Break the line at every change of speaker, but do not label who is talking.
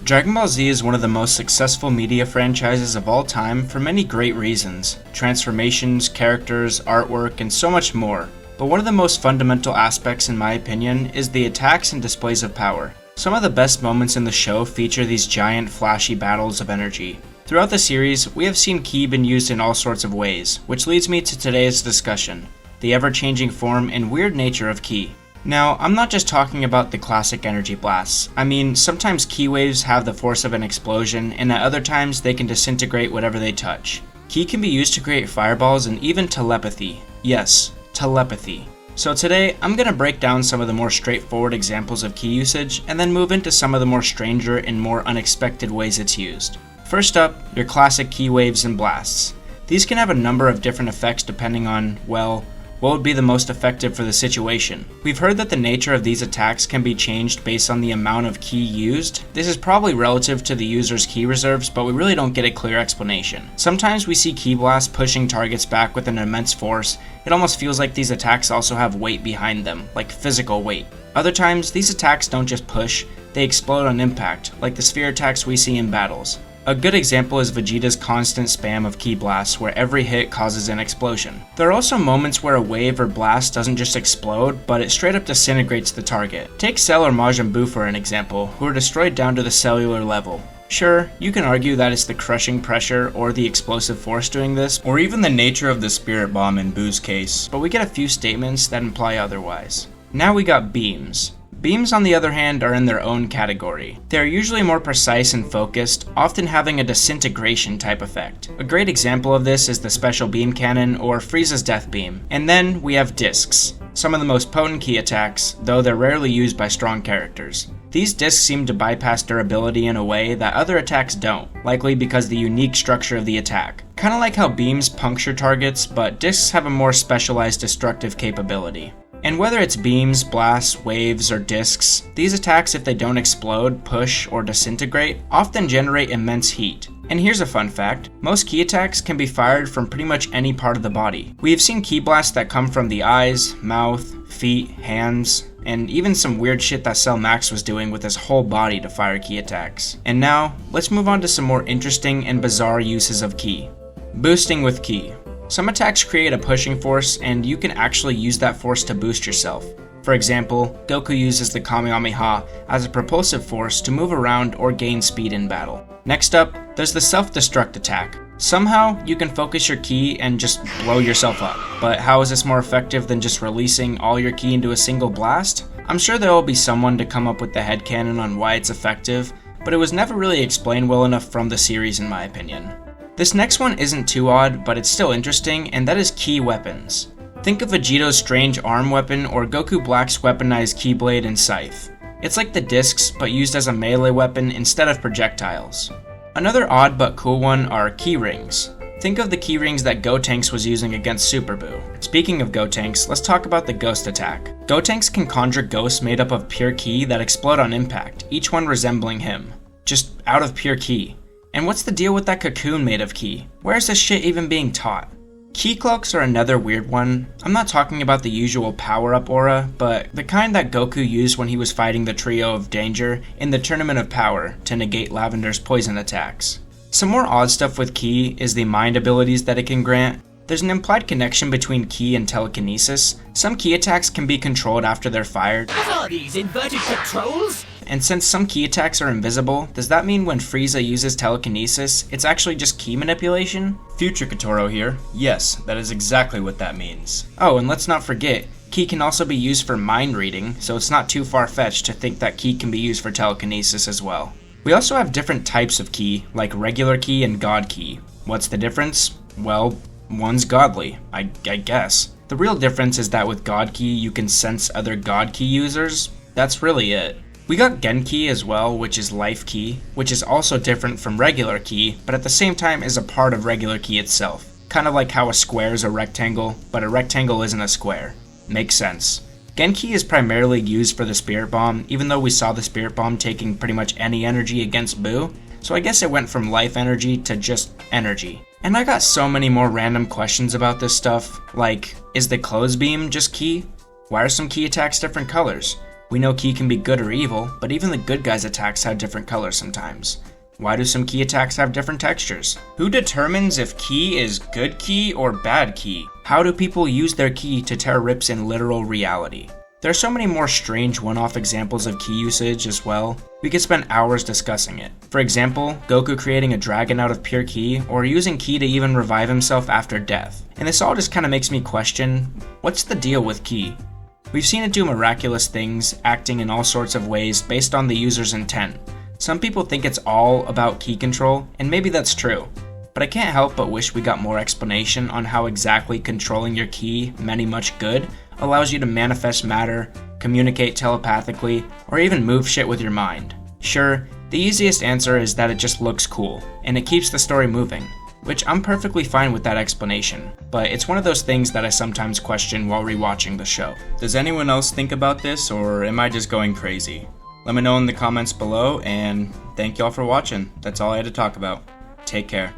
Dragon Ball Z is one of the most successful media franchises of all time for many great reasons: transformations, characters, artwork, and so much more. But one of the most fundamental aspects, in my opinion, is the attacks and displays of power. Some of the best moments in the show feature these giant, flashy battles of energy. Throughout the series, we have seen Ki been used in all sorts of ways, which leads me to today's discussion: the ever-changing form and weird nature of Ki. Now, I'm not just talking about the classic energy blasts. I mean, sometimes Ki waves have the force of an explosion, and at other times they can disintegrate whatever they touch. Ki can be used to create fireballs and even telepathy. Yes, telepathy. So today, I'm going to break down some of the more straightforward examples of Ki usage, and then move into some of the more stranger and more unexpected ways it's used. First up, your classic Ki waves and blasts. These can have a number of different effects depending on, well, what would be the most effective for the situation. We've heard that the nature of these attacks can be changed based on the amount of Ki used. This is probably relative to the user's Ki reserves, but we really don't get a clear explanation. Sometimes we see Ki blasts pushing targets back with an immense force. It almost feels like these attacks also have weight behind them, like physical weight. Other times, these attacks don't just push, they explode on impact, like the sphere attacks we see in battles. A good example is Vegeta's constant spam of Ki blasts, where every hit causes an explosion. There are also moments where a wave or blast doesn't just explode, but it straight up disintegrates the target. Take Cell or Majin Buu for an example, who are destroyed down to the cellular level. Sure, you can argue that it's the crushing pressure or the explosive force doing this, or even the nature of the Spirit Bomb in Buu's case, but we get a few statements that imply otherwise. Now we got beams. Beams, on the other hand, are in their own category. They are usually more precise and focused, often having a disintegration type effect. A great example of this is the Special Beam Cannon or Frieza's Death Beam. And then we have discs, some of the most potent Ki attacks, though they're rarely used by strong characters. These discs seem to bypass durability in a way that other attacks don't, likely because of the unique structure of the attack. Kinda like how beams puncture targets, but discs have a more specialized destructive capability. And whether it's beams, blasts, waves, or discs, these attacks, if they don't explode, push, or disintegrate, often generate immense heat. And here's a fun fact: most Ki attacks can be fired from pretty much any part of the body. We have seen Ki blasts that come from the eyes, mouth, feet, hands, and even some weird shit that Cell Max was doing with his whole body to fire Ki attacks. And now, let's move on to some more interesting and bizarre uses of Ki. Boosting with Ki. Some attacks create a pushing force, and you can actually use that force to boost yourself. For example, Goku uses the Kamehameha as a propulsive force to move around or gain speed in battle. Next up, there's the self-destruct attack. Somehow, you can focus your Ki and just blow yourself up. But how is this more effective than just releasing all your Ki into a single blast? I'm sure there will be someone to come up with the headcanon on why it's effective, but it was never really explained well enough from the series in my opinion. This next one isn't too odd, but it's still interesting, and that is Ki weapons. Think of Vegeto's strange arm weapon or Goku Black's weaponized Ki blade and scythe. It's like the discs, but used as a melee weapon instead of projectiles. Another odd but cool one are Ki rings. Think of the Ki rings that Gotenks was using against Super Buu. Speaking of Gotenks, let's talk about the ghost attack. Gotenks can conjure ghosts made up of pure Ki that explode on impact, each one resembling him. Just out of pure Ki. And what's the deal with that cocoon made of Ki? Where is this shit even being taught? Ki cloaks are another weird one. I'm not talking about the usual power-up aura, but the kind that Goku used when he was fighting the trio of Danger in the Tournament of Power to negate Lavender's poison attacks. Some more odd stuff with Ki is the mind abilities that it can grant. There's an implied connection between Ki and telekinesis. Some Ki attacks can be controlled after they're fired.
What are these, inverted controls?
And since some Ki attacks are invisible, does that mean when Frieza uses telekinesis, it's actually just Ki manipulation? Future Katoro here. Yes, that is exactly what that means. Oh, and let's not forget, Ki can also be used for mind reading, so it's not too far-fetched to think that Ki can be used for telekinesis as well. We also have different types of Ki, like regular Ki and God Ki. What's the difference? Well, one's godly, I guess. The real difference is that with God Ki, you can sense other God Ki users. That's really it. We got Genki as well, which is life Ki, which is also different from regular Ki, but at the same time is a part of regular Ki itself. Kind of like how a square is a rectangle, but a rectangle isn't a square. Makes sense. Genki is primarily used for the Spirit Bomb, even though we saw the Spirit Bomb taking pretty much any energy against Buu, so I guess it went from life energy to just energy. And I got so many more random questions about this stuff, like, is the Clothes Beam just Ki? Why are some Ki attacks different colors? We know Ki can be good or evil, but even the good guys' attacks have different colors sometimes. Why do some Ki attacks have different textures? Who determines if Ki is good Ki or bad Ki? How do people use their Ki to tear rips in literal reality? There are so many more strange one-off examples of Ki usage as well. We could spend hours discussing it. For example, Goku creating a dragon out of pure Ki, or using Ki to even revive himself after death. And this all just kinda makes me question, what's the deal with Ki? We've seen it do miraculous things, acting in all sorts of ways based on the user's intent. Some people think it's all about Ki control, and maybe that's true. But I can't help but wish we got more explanation on how exactly controlling your Ki, many much good, allows you to manifest matter, communicate telepathically, or even move shit with your mind. Sure, the easiest answer is that it just looks cool, and it keeps the story moving, which I'm perfectly fine with that explanation, but it's one of those things that I sometimes question while rewatching the show. Does anyone else think about this, or am I just going crazy? Let me know in the comments below, and thank y'all for watching. That's all I had to talk about. Take care.